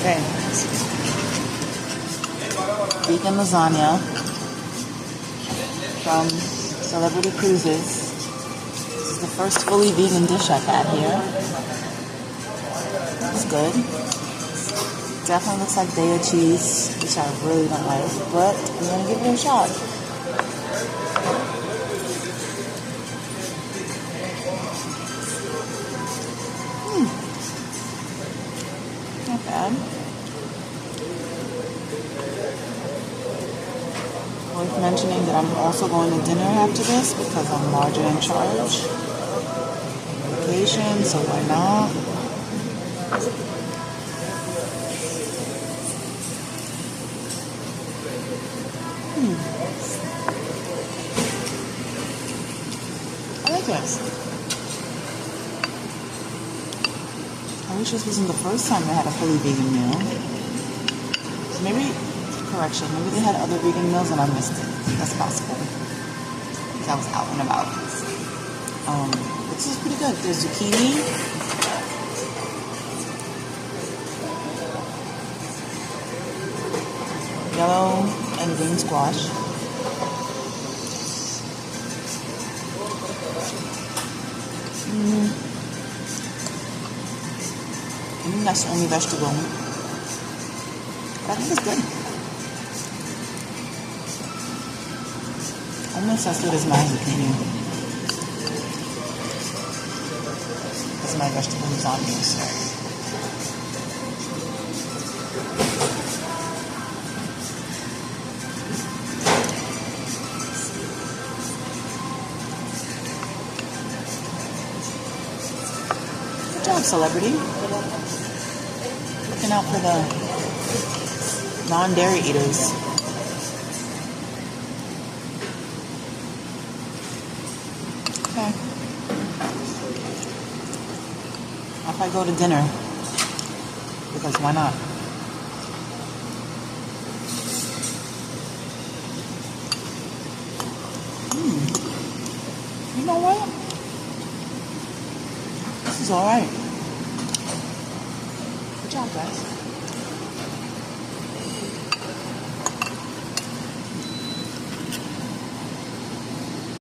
Okay. Vegan lasagna from Celebrity Cruises. This is the first fully vegan dish I've had here. It's good. Definitely looks like Daya cheese, which I really don't like, but I'm gonna give it a shot. Not bad. Worth mentioning that I'm also going to dinner after this because I'm larger in charge. Vacation, so why not? I like this. I wish this wasn't the first time I had a fully vegan meal. Maybe they had other vegan meals and I missed it. That's possible. Because I was out and about. This is pretty good. There's zucchini. Yellow and green squash. I think that's the only vegetable. But I think it's good. Almost as good as my zucchini. As my vegetable lasagna, so. Good job, Celebrity. Looking out for the non-dairy eaters. Okay. If I go to dinner, because why not? You know what? This is alright. Good job, guys.